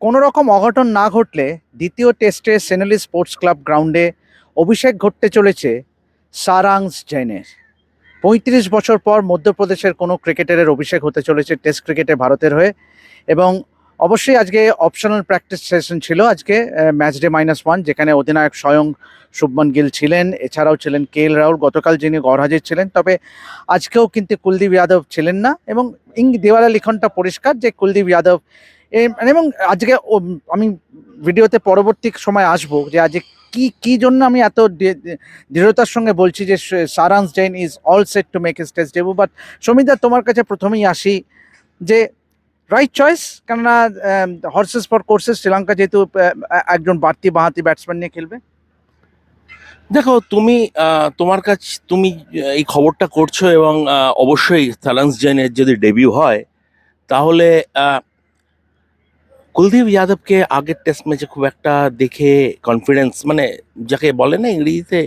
কোনো রকম অঘটন না ঘটলে দ্বিতীয় টেস্টে সেনেলি স্পোর্টস ক্লাব গ্রাউন্ডে অভিষেক ঘটতে চলেছে সারাংশ জৈনের। ৩৫ বছর পর মধ্যপ্রদেশের কোনো ক্রিকেটারের অভিষেক হতে চলেছে টেস্ট ক্রিকেটে ভারতের হয়ে। এবং অবশ্যই আজকে অপশনাল প্র্যাকটিস সেশন ছিল আজকে, ম্যাচ ডে -1, যেখানে অধিনায়ক স্বয়ং শুভমন গিল ছিলেন, এছাড়াও ছিলেন KL রাহুল গতকাল যিনি গড়হাজির ছিলেন। তবে আজকেও কিন্তু কুলদীপ যাদব ছিলেন না, এবং দেওয়ালে লিখনটা পরিষ্কার যে কুলদীপ যাদব এবং আজকে আমি ভিডিওতে পরবর্তী সময় আসবো যে আজকে কি কি জন্য আমি এত দৃঢ়তার সঙ্গে বলছি যে সারাংশ Jain is all set to make his test debut. But Samita, তোমার কাছে প্রথমেই আসি যে রাইট চয়েস, কেননা হর্সেস ফর কোর্সেস, শ্রীলঙ্কা যেহেতু একজন বাড়তি বাঁহাতি ব্যাটসম্যান নিয়ে খেলবে। দেখো, তোমার কাছে তুমি এই খবরটা করছো এবং অবশ্যই সারাংশ জৈনের যদি ডেবিউ হয় তাহলে কুলদীপ যাদবকে আগের টেস্ট ম্যাচে খুব একটা দেখে কনফিডেন্স, মানে যাকে বলে না ইংরেজিতে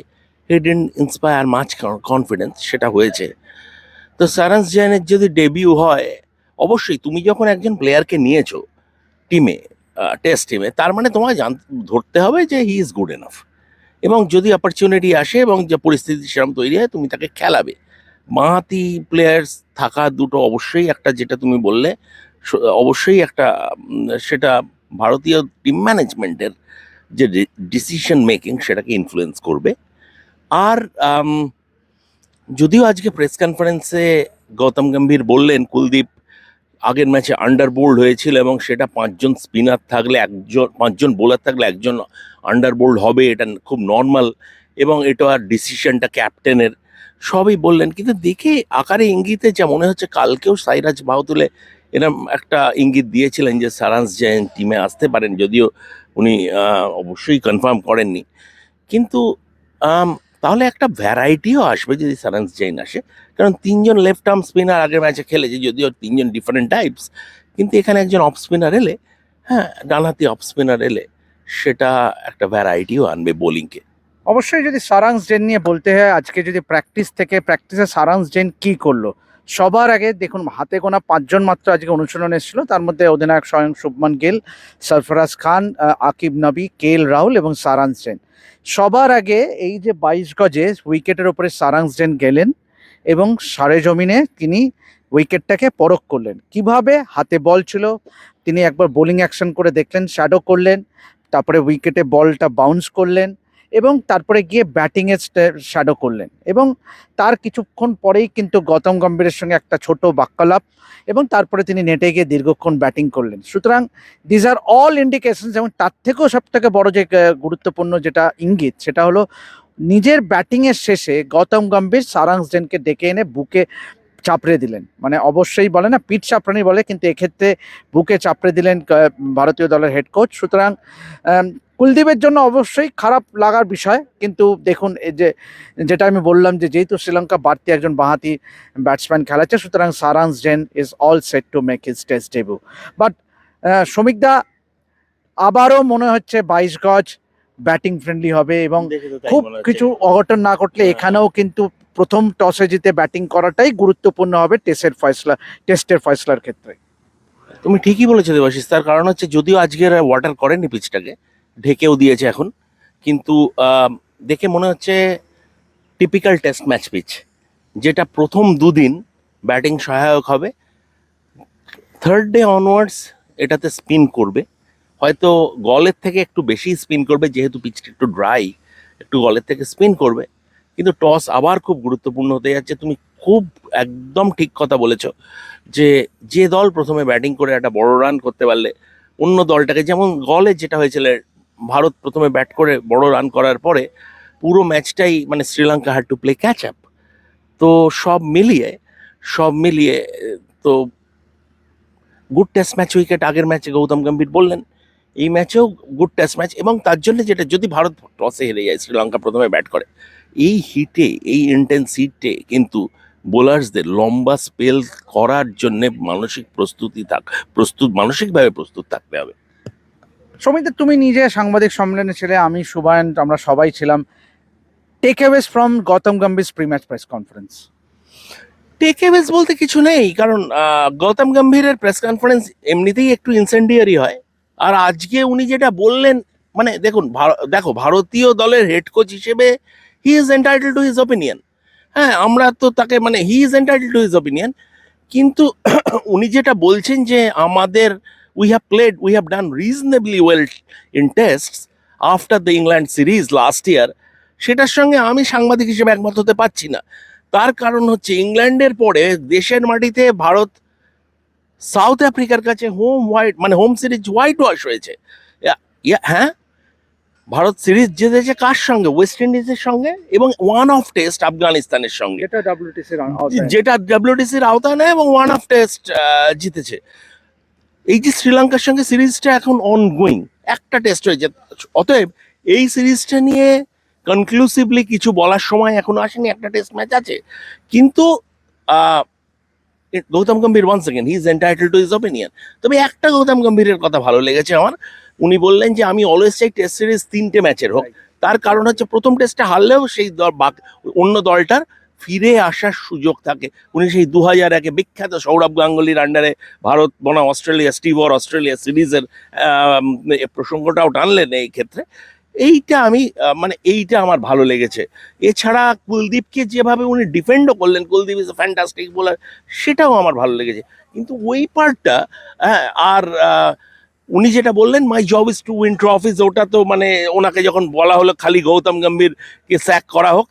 he didn't inspire much confidence, সেটা হয়েছে। তো সারাংশ জৈনের যদি ডেবিউ হয়, অবশ্যই তুমি যখন একজন প্লেয়ারকে নিয়েছো টিমে, টেস্ট টিমে, তার মানে তোমায় ধরতে হবে যে হি ইজ গুড এনাফ, এবং যদি অপরচুনিটি আসে এবং যে পরিস্থিতি সেরকম তৈরি হয় তুমি তাকে খেলাবে। বাঁহাতি প্লেয়ার্স থাকা দুটো অবশ্যই একটা, যেটা তুমি বললে অবশ্যই একটা, সেটা ভারতীয় টিম ম্যানেজমেন্টের যে ডিসিশন মেকিং সেটাকে ইনফ্লুয়েন্স করবে। আর যদিও আজকে প্রেস কনফারেন্সে গৌতম গম্ভীর বললেন কুলদীপ আগের ম্যাচে আন্ডারবোল্ড হয়েছিল এবং সেটা 5জন স্পিনার থাকলে 5জন বোলার থাকলে একজন আন্ডারবোল্ড হবে, এটা খুব নর্মাল, এবং এটা আর ডিসিশনটা ক্যাপ্টেনের, সবই বললেন। কিন্তু দেখে আকারে ইঙ্গিতে যা মনে হচ্ছে, কালকেও সাইরাজ বাহুতুলে এরম একটা ইঙ্গিত দিয়েছিলেন যে সারাংশ জৈন টিমে আসতে পারেন, যদিও উনি অবশ্যই কনফার্ম করেননি। কিন্তু তাহলে একটা ভ্যারাইটিও আসবে যদি সারাংশ জৈন আসে, কারণ 3জন লেফট আর্ম স্পিনার আগের ম্যাচে খেলেছে, যদিও 3জন ডিফারেন্ট টাইপস, কিন্তু এখানে একজন অফ স্পিনার এলে, হ্যাঁ, ডানহাতি অফ স্পিনার এলে সেটা একটা ভ্যারাইটিও আনবে বোলিংকে। অবশ্যই যদি সারাংশ জৈন নিয়ে বলতে হয়, আজকে যদি প্র্যাকটিসে সারাংশ জৈন কি করলো, সবার আগে দেখুন হাতে গোনা 5জন মাত্র আজকে অনুশীলন এসেছিল, তার মধ্যে অধিনায়ক স্বয়ং শুভমন গিল, সরফরাজ খান, আকিব নবী, KL রাহুল এবং সারাংশ জৈন। সবার আগে এই যে 22 গজে উইকেটের ওপরে সারাংশ জৈন গেলেন এবং সারে জমিনে তিনি উইকেটটাকে পরখ করলেন। কিভাবে হাতে বল ছিল, তিনি একবার বোলিং অ্যাকশন করে দেখলেন, শ্যাডো করলেন, তারপরে উইকেটে বলটা বাউন্স করলেন এবং তারপরে গিয়ে ব্যাটিংয়ের শ্যাডো করলেন। এবং তার কিছুক্ষণ পরেই কিন্তু গৌতম গম্ভীরের সঙ্গে একটা ছোট বাক্যালাপ, এবং তারপরে তিনি নেটে গিয়ে দীর্ঘক্ষণ ব্যাটিং করলেন। সুতরাং দিজ আর অল ইন্ডিকেশনস। এবং তার থেকেও সব থেকে বড় যে গুরুত্বপূর্ণ যেটা ইঙ্গিত, সেটা হলো নিজের ব্যাটিংয়ের শেষে গৌতম গম্ভীর সারাংশ জৈনকে ডেকে এনে বুকে চাপড়ে দিলেন। মানে অবশ্যই বলে না পিঠ চাপড়ানি বলে, কিন্তু এক্ষেত্রে বুকে চাপড়ে দিলেন ভারতীয় দলের হেড কোচ। সুতরাং কুলদীপের জন্য অবশ্যই খারাপ লাগার বিষয়, কিন্তু দেখুন এই যে যেটা আমি বললাম যে যেহেতু শ্রীলঙ্কা বাড়তি একজন বাঁহাতি ব্যাটসম্যান খেলাচ্ছে, সুতরাং Saransh Jain is all set to make his test debut. But শ্রমিকদা, আবারও মনে হচ্ছে 22 গজ ব্যাটিং ফ্রেন্ডলি হবে, এবং খুব কিছু অঘটন না ঘটলে এখানেও কিন্তু প্রথম টসে জিতে ব্যাটিং করাটাই গুরুত্বপূর্ণ হবে টেস্টের ফয়সলার ক্ষেত্রে। তুমি ঠিকই বলেছো দেবাশিস, তার কারণ হচ্ছে যদিও আজকের ওয়াটার করেনি পিচটাকে, ঢেকেও দিয়েছে এখন, কিন্তু দেখে মনে হচ্ছে টিপিক্যাল টেস্ট ম্যাচ পিচ, যেটা প্রথম দুদিন ব্যাটিং সহায়ক হবে, থার্ড ডে অনওয়ার্ডস এটাতে স্পিন করবে, হয়তো গলের থেকে একটু বেশি স্পিন করবে, যেহেতু পিচটা একটু ড্রাই, একটু গলের থেকে স্পিন করবে। কিন্তু টস আবার খুব গুরুত্বপূর্ণ হতে যাচ্ছে। তুমি খুব একদম ঠিক কথা বলেছ যে যে দল প্রথমে ব্যাটিং করে একটা বড় রান করতে পারলে অন্য দলটাকে, যেমন গলে যেটা হয়েছিল, ভারত প্রথমে ব্যাট করে বড় রান করার পরে পুরো ম্যাচটাই মানে Sri Lanka had to play catch up. তো সব মিলিয়ে তো গুড টেস্ট ম্যাচ উইকেট আগের ম্যাচে গৌতম গম্ভীর বললেন, এই ম্যাচেও গুড টেস্ট ম্যাচ, এবং তার জন্য যেটা, যদি ভারত টসে হেরে যায়, শ্রীলঙ্কা প্রথমে ব্যাট করে, এই হিটে, এই ইন্টেন্স হিটে কিন্তু বোলার্সদের লম্বা স্পেল করার জন্য মানসিকভাবে প্রস্তুত থাকতে হবে। সমিতা, তুমি নিজে সাংবাদিক সম্মেলনে ছিলে, আমি সুবায়ন, আমরা সবাই ছিলাম। Takeaways from Gautam Gambhir pre match press conference. Takeaways বলতে কিছু নেই, কারণ গৌতম গম্ভীরের প্রেস কনফারেন্স এমনিতেই একটু ইনসেন্ডিয়ারি হয়, আর আজকে উনি যেটা বললেন, মানে দেখুন, দেখো, ভারতীয় দলের হেড কোচ হিসেবে he is entitle to his opinion. হ্যাঁ, আমরা তো তাকে, মানে he is entitle to his opinion, কিন্তু উনি যেটা বলছেন যে আমাদের we have done reasonably well in test after the England series last year, সেটার সঙ্গে আমি সাংবাদিক হিসেবে একমত হতে পারছি না। তার কারণ হচ্ছে, ইংল্যান্ডের পরে দেশের মাটিতে ভারত সাউথ আফ্রিকার কাছে হোম সিরিজ হোয়াইট ওয়াশ হয়েছে। হ্যাঁ, ভারত সিরিজ জিতেছে কার সঙ্গে? ওয়েস্ট ইন্ডিজের সঙ্গে, এবং ওয়ান অফ টেস্ট আফগানিস্তানের সঙ্গে, যেটা ডাব্লিউটিসির আওতায় নেয়, এবং ওয়ান অফ টেস্ট জিতেছে। এই যে শ্রীলঙ্কার সঙ্গে সিরিজটা এখন অনগোয়িং, একটা টেস্ট হয়েছে, অতএব এই সিরিজটা নিয়ে কনক্লুসিভলি কিছু বলার সময় এখনো আসেনি, একটা টেস্ট ম্যাচ আছে। কিন্তু Gautam Gambhir, once second, he is entitle to his opinion. তবে একটা গৌতম গম্ভীরের কথা ভালো লেগেছে আমার, উনি বললেন যে আমি অলওয়েজ চাই টেস্ট সিরিজ 3টে ম্যাচের হোক। তার কারণ হচ্ছে, প্রথম টেস্টে হারলেও সেই অন্য দলটার ফিরে আসার সুযোগ থাকে। উনি সেই 2001-এ বিখ্যাত সৌরভ গাঙ্গুলির আন্ডারে ভারত বনাম অস্ট্রেলিয়া, স্টিভর অস্ট্রেলিয়া সিরিজের প্রসঙ্গটাও টানলেন এই ক্ষেত্রে। এইটা আমি মানে এইটা আমার ভালো লেগেছে। এছাড়া কুলদীপকে যেভাবে উনি ডিফেন্ডও করলেন, Kuldeep is a fantastic bowler, সেটাও আমার ভালো লেগেছে। কিন্তু ওই পার্টটা, আর উনি যেটা বললেন, my job is to win trophies, ওটা তো মানে ওনাকে যখন বলা হলো খালি গৌতম গম্ভীরকে স্যাক করা হোক,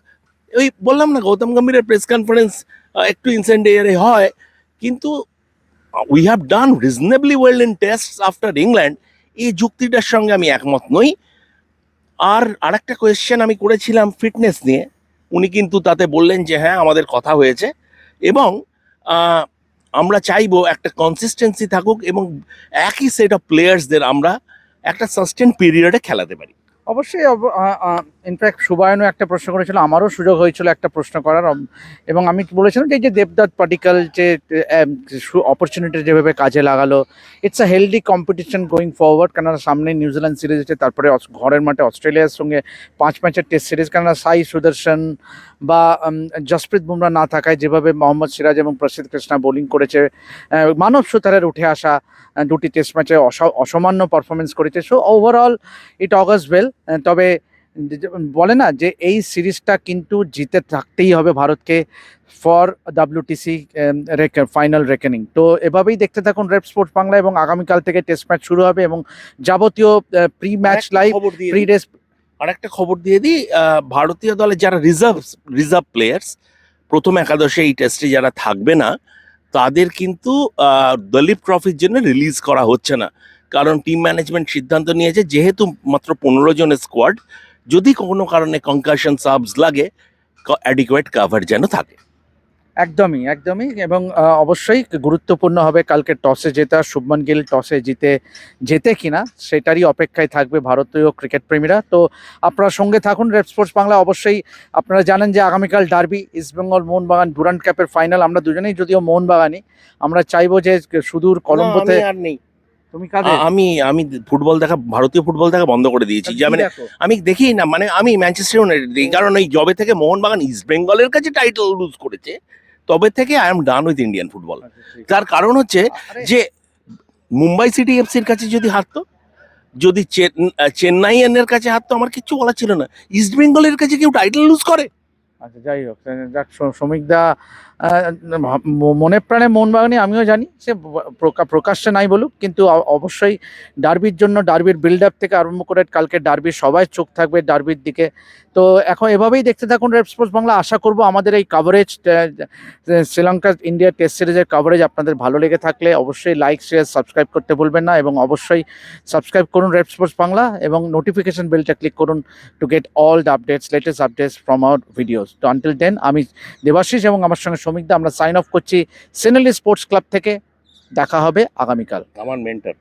ওই বললাম না, গৌতম গম্ভীরের প্রেস কনফারেন্স একটু ইনসেন্ডিয়ারি হয়, কিন্তু we have done reasonably well in test after England, এই যুক্তিটার সঙ্গে আমি একমত নই। আর আরেকটা কোয়েশ্চেন আমি করেছিলাম ফিটনেস নিয়ে, উনি কিন্তু তাতে বললেন যে হ্যাঁ, আমাদের কথা হয়েছে, এবং আমরা চাইবো একটা কনসিস্টেন্সি থাকুক, এবং একই সেট অফ প্লেয়ার্সদের আমরা একটা সাস্টেন পিরিয়ডে খেলাতে পারি। অবশ্যই। ইনফ্যাক্ট সুবায়নও একটা প্রশ্ন করেছিল, আমারও সুযোগ হয়েছিল একটা প্রশ্ন করার, এবং আমি বলেছিলাম যে এই যে দেবদত্ত পাটিকল যে অপরচুনিটি যেভাবে কাজে লাগালো, it's a healthy competition going forward. কেননা সামনে নিউজিল্যান্ড সিরিজ আছে, তারপরে ঘরের মাঠে অস্ট্রেলিয়ার সঙ্গে 5 ম্যাচের টেস্ট সিরিজ। কেননা সাই সুদর্শন বা জসপ্রীত বুমরা না থাকায় যেভাবে মোহাম্মদ সিরাজ এবং প্রসিদ্ধ কৃষ্ণা বোলিং করেছে, মানব সুতারের উঠে আসা দুটি টেস্ট ম্যাচে অসামান্য পারফরমেন্স করেছে। So overall it augurs well. তবে বলে না যে এই সিরিজটা কিন্তু জিতে থাকতেই হবে ভারতকে ফর WTC ফাইনাল রেকনিং। তো এভাবেই দেখতে থাকুন রেড স্পোর্টস বাংলা, এবং আগামীকাল থেকে টেস্ট ম্যাচ শুরু হবে, এবং যাবতীয় pre match live, pre race. আরেকটা খবর দিয়ে দিই, ভারতীয় দলে যারা রিজার্ভ প্লেয়ার্স, প্রথম একাদশে এই টেস্টে যারা থাকবে না, তাদের কিন্তু দলীপ ট্রফির জন্য রিলিজ করা হচ্ছে না। কারণ টিম ম্যানেজমেন্ট সিদ্ধান্ত নিয়েছে, যেহেতু মাত্র 15 জনের স্কোয়াড, যদি কোনো কারণে কনকাশন সাবস লাগে, অ্যাডিকুয়েট কাভার যেন থাকে। একদমই একদমই। এবং অবশ্যই গুরুত্বপূর্ণ হবে কালকে টসে জেতা, শুভমান গিল টসে জেতে কিনা সেটারই অপেক্ষায় থাকবে ভারতীয় ক্রিকেট প্রেমীরা। তো আপনারা সঙ্গে থাকুন রেড স্পোর্টস বাংলা। অবশ্যই আপনারা জানেন যে আগামীকাল ডার্বি, ইস্টবেঙ্গল মোহনবাগান ডুরান্ড কাপের ফাইনাল। আমরা দুজনেই যদিও মোহনবাগানই, আমরা চাইবো যে সুদূর কলম্বোতে। আর নেই, তুমি কাদের? আমি ফুটবল দেখা, ভারতীয় ফুটবল দেখা বন্ধ করে দিয়েছি। যে মানে আমি দেখি না, মানে আমি ম্যানচেস্টার ইউনাইটেড দেখি, কারণ এই জবে থেকে মোহনবাগান ইস্ট বেঙ্গলের কাছে টাইটেল লুজ করেছে, তবে থেকে I am done with Indian football. তার কারণ হচ্ছে যে মুম্বাই সিটি এফসির কাছে যদি হারতো, যদি চেন্নাই এর কাছে হারতো, আমার কিচ্ছু বলা ছিল না। ইস্ট বেঙ্গলের কাছে কেউ টাইটেল লুজ করে? আচ্ছা, যাই হোক, যাক, শ্রমিকদা মনে প্রাণে মোহনবাগানি, আমিও জানি সে প্রকাশ্যে নাই বলুক, কিন্তু অবশ্যই ডার্বির জন্য, ডার্বির বিল্ড আপ থেকে আরম্ভ করে কালকে ডার্বির সবাই চোখ থাকবে ডার্বির দিকে। তো এখন এভাবেই দেখতে থাকুন রেড স্পোর্টস বাংলা। আশা করব আমাদের এই কাভারেজ, শ্রীলঙ্কা ইন্ডিয়া টেস্ট সিরিজের কাভারেজ আপনাদের ভালো লেগে থাকলে অবশ্যই লাইক, শেয়ার, সাবস্ক্রাইব করতে ভুলবেন না, এবং অবশ্যই সাবস্ক্রাইব করুন রেড স্পোর্টস বাংলা, এবং নোটিফিকেশন বেলটা ক্লিক করুন to get all the updates, latest updates from our videos. তো আনটিল দেন, আমি দেবাশিস এবং আমার সঙ্গে শ্রমিকদা আমরা সাইন অফ করছি সেনেলি স্পোর্টস ক্লাব থেকে। দেখা হবে আগামীকাল। আমার মেন্টর।